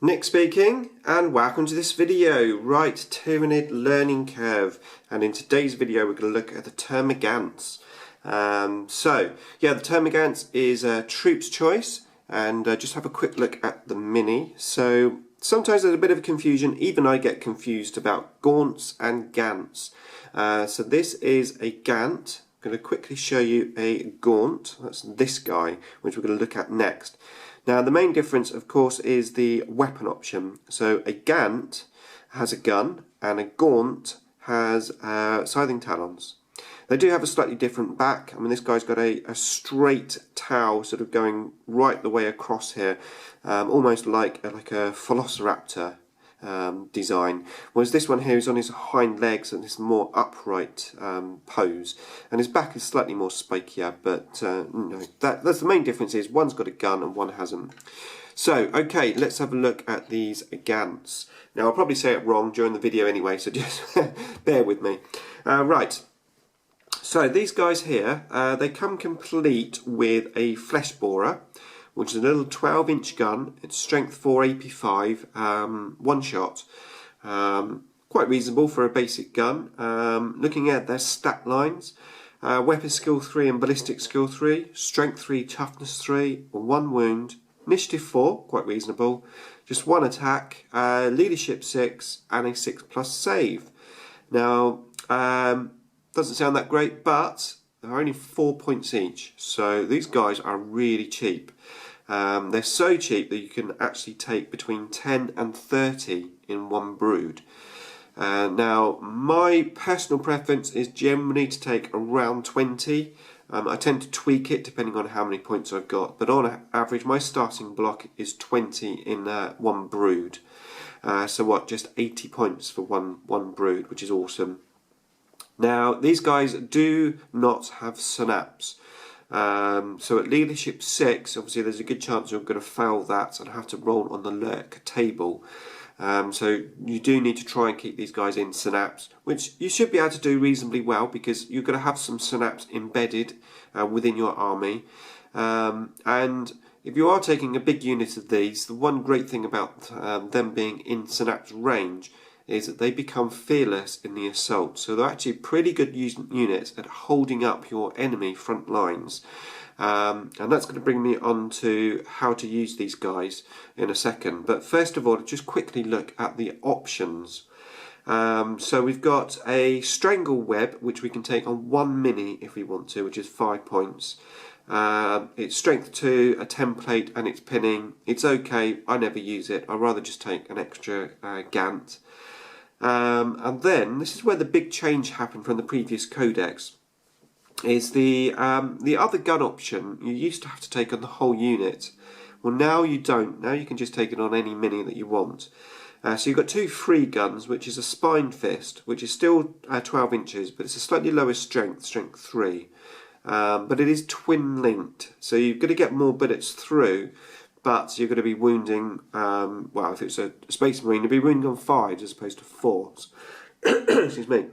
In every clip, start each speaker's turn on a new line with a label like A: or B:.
A: Nick speaking, and welcome to this video. Right, Tyranid Learning Curve, and in today's video we're going to look at the Termagants. The Termagants is a troop's choice, and just have a quick look at the mini. So sometimes there's a bit of a confusion, even I get confused about gaunts and gants. So this is a gant. I'm going to quickly show you a gaunt. That's this guy, which we're going to look at next. Now the main difference of course is the weapon option. So a gant has a gun and a gaunt has scything talons. They do have a slightly different back. I mean, this guy's got a straight towel sort of going right the way across here, almost like a velociraptor design, whereas this one here is on his hind legs and this more upright pose, and his back is slightly more spikier, but that's the main difference. Is one's got a gun and one hasn't. So okay, let's have a look at these gants. Now I'll probably say it wrong during the video anyway, so just bear with me. Right, so these guys here, they come complete with a flesh borer, which is a little 12-inch gun. It's strength 4, AP 5, one shot. Quite reasonable for a basic gun. Looking at their stat lines, weapon skill 3 and ballistic skill 3, strength 3, toughness 3, 1 wound, initiative 4, quite reasonable, just 1 attack, leadership 6, and a 6+ save. Now, doesn't sound that great, but they're only 4 points each, so these guys are really cheap. They're so cheap that you can actually take between 10 and 30 in one brood. Now, my personal preference is generally to take around 20. I tend to tweak it depending on how many points I've got, but on average my starting block is 20 in one brood. So what, just 80 points for one brood, which is awesome. Now, these guys do not have synapse. So at leadership 6, obviously there's a good chance you're going to fail that and have to roll on the lurk table. So you do need to try and keep these guys in synapse, which you should be able to do reasonably well because you're going to have some synapse embedded within your army. And if you are taking a big unit of these, the one great thing about them being in synapse range is that they become fearless in the assault. So they're actually pretty good units at holding up your enemy front lines. And that's going to bring me on to how to use these guys in a second. But first of all, just quickly look at the options. So we've got a strangle web, which we can take on 1 mini if we want to, which is 5 points. It's strength 2, a template, and it's pinning. It's okay, I never use it. I'd rather just take an extra Gant. And then, this is where the big change happened from the previous codex, is the other gun option you used to have to take on the whole unit. Well, now you don't. Now you can just take it on any mini that you want. So you've got 2 free guns, which is a spine fist, which is still 12 inches, but it's a slightly lower strength, strength 3. But it is twin linked, so you're going to get more bullets through, but you're going to be wounding, well, if it's a Space Marine, you'll be wounding on 5 as opposed to 4. Excuse me.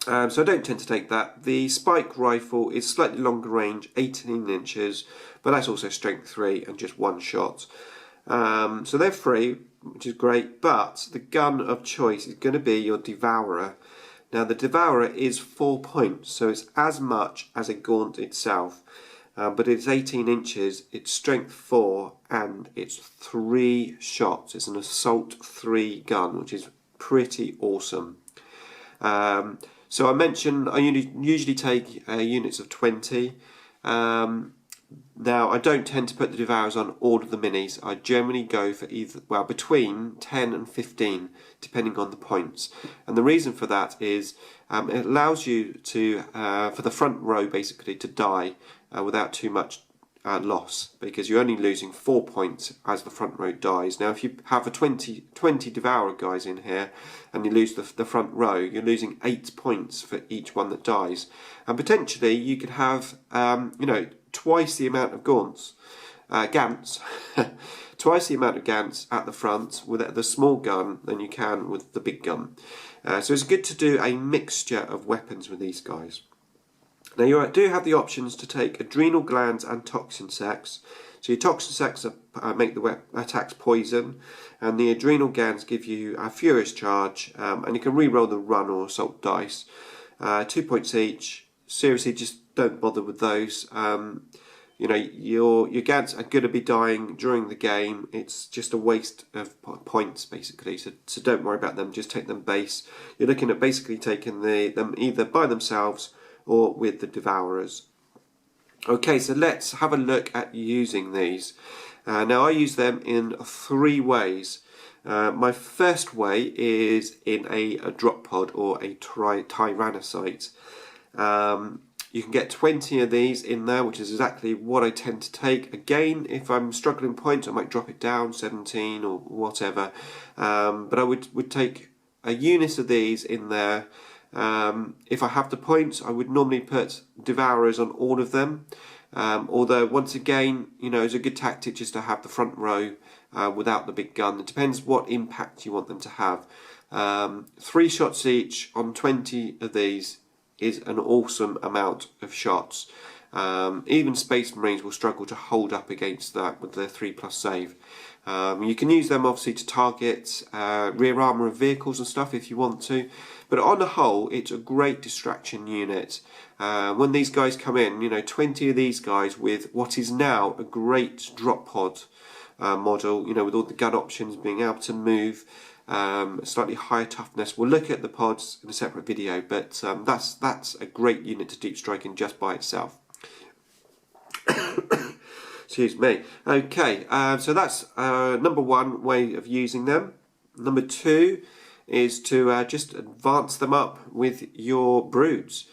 A: So I don't tend to take that. The spike rifle is slightly longer range, 18 inches, but that's also strength 3 and just 1 shot. So they're free, which is great, but the gun of choice is going to be your Devourer. Now the Devourer is 4 points, so it's as much as a Gaunt itself. But it's 18 inches, it's strength 4, and it's 3 shots. It's an assault 3 gun, which is pretty awesome. So I mentioned I usually take units of 20. Now I don't tend to put the Devourers on all of the minis. I generally go for between 10 and 15, depending on the points. And the reason for that is it allows you to, for the front row basically, to die without too much loss, because you're only losing 4 points as the front row dies. Now if you have a 20 Devourer guys in here and you lose the front row, you're losing 8 points for each one that dies. And potentially you could have twice the amount of Gants, twice the amount of Gants at the front with the small gun than you can with the big gun. So it's good to do a mixture of weapons with these guys. Now you do have the options to take adrenal glands and toxin sacs. So your toxin sacs make the attacks poison, and the adrenal glands give you a furious charge, and you can re-roll the run or assault dice. 2 points each. Seriously, just don't bother with those. You know, your gants are going to be dying during the game. It's just a waste of points, basically. So don't worry about them. Just take them base. You're looking at basically taking them either by themselves or with the Devourers. Okay, so let's have a look at using these. Now I use them in 3 ways. My first way is in a drop pod or a Tyrannocyte. You can get 20 of these in there, which is exactly what I tend to take. Again, if I'm struggling points, I might drop it down 17 or whatever. But I would take a unit of these in there. If I have the points, I would normally put Devourers on all of them. Although, once again, you know, it's a good tactic just to have the front row without the big gun. It depends what impact you want them to have. 3 shots each on 20 of these is an awesome amount of shots. Even Space Marines will struggle to hold up against that with their 3+ save. You can use them obviously to target rear armour of vehicles and stuff if you want to, but on the whole it's a great distraction unit. When these guys come in, you know, 20 of these guys with what is now a great drop pod model, you know, with all the gun options, being able to move, slightly higher toughness. We'll look at the pods in a separate video, but that's a great unit to deep striking just by itself. Excuse me. Okay, so that's number 1 way of using them. Number 2 is to just advance them up with your broods.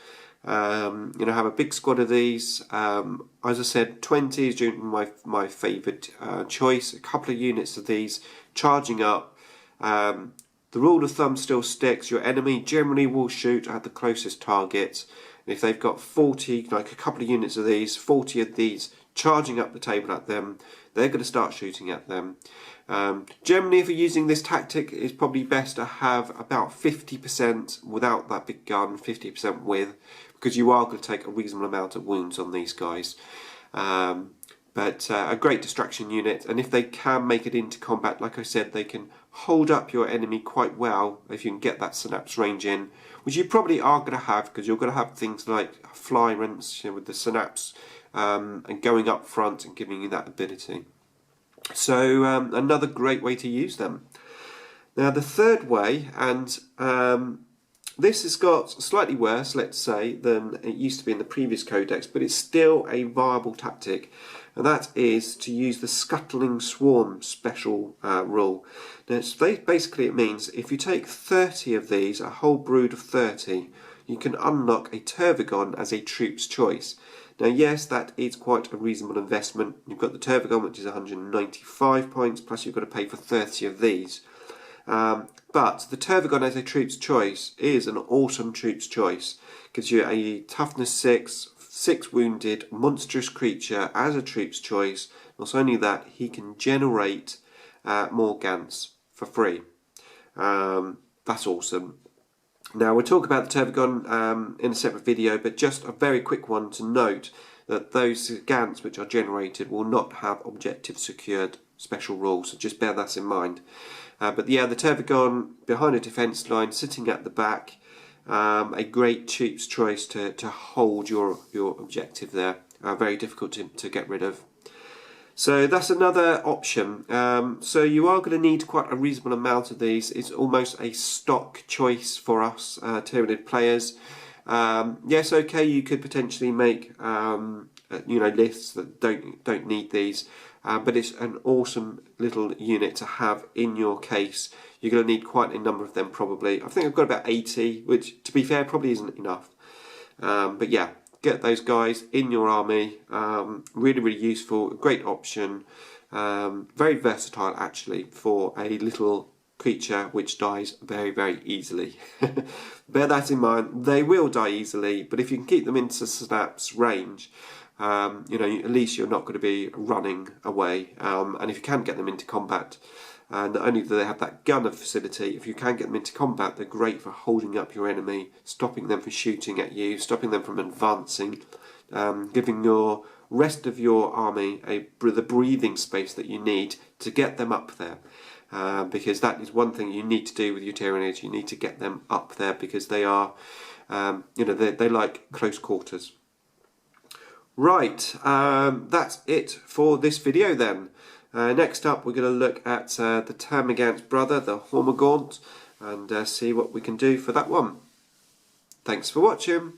A: You know, have a big squad of these. As I said, 20 is my favourite choice. A couple of units of these charging up. The rule of thumb still sticks. Your enemy generally will shoot at the closest target. And if they've got 40, like a couple of units of these, 40 of these charging up the table at them, they're going to start shooting at them. Generally, if you're using this tactic, it's probably best to have about 50% without that big gun, 50% with, because you are going to take a reasonable amount of wounds on these guys. But a great distraction unit, and if they can make it into combat, like I said, they can hold up your enemy quite well if you can get that synapse range in, which you probably are going to have, because you're going to have things like fly rents, you know, with the synapse, and going up front and giving you that ability. So another great way to use them. Now the third way, and this has got slightly worse, let's say, than it used to be in the previous codex, but it's still a viable tactic, and that is to use the Scuttling Swarm special rule. Now basically it means if you take 30 of these, a whole brood of 30, you can unlock a Tervagon as a troop's choice. Now yes, that is quite a reasonable investment. You've got the Tervagon, which is 195 points, plus you've got to pay for 30 of these. But the Tervagon as a troop's choice is an awesome troop's choice. Gives you a toughness 6, 6 wounded, monstrous creature as a troop's choice. Not only that, he can generate more Gants for free. That's awesome. Now we'll talk about the Tervagon in a separate video, but just a very quick one to note that those Gants which are generated will not have objective secured special rules, so just bear that in mind. But yeah, the Tervagon behind a defence line, sitting at the back, a great troop's choice to hold your objective there. Very difficult to get rid of. So that's another option. So you are going to need quite a reasonable amount of these. It's almost a stock choice for us Tyranid players. Yes, okay, you could potentially make you know, lists that don't need these, but it's an awesome little unit to have in your case. You're going to need quite a number of them probably. I think I've got about 80, which to be fair probably isn't enough. But yeah, get those guys in your army. Really, really useful, great option. Very versatile actually for a little creature which dies very, very easily. Bear that in mind. They will die easily, but if you can keep them into Synapse range, you know, at least you're not going to be running away. And if you can get them into combat, Not only do they have that gunner facility, if you can get them into combat, they're great for holding up your enemy, stopping them from shooting at you, stopping them from advancing, giving your rest of your army the breathing space that you need to get them up there. Because that is one thing you need to do with your Tyranids. You need to get them up there because they are, they like close quarters. Right, that's it for this video then. Next up, we're going to look at the Termagants brother, the Hormagaunt, and see what we can do for that one. Thanks for watching.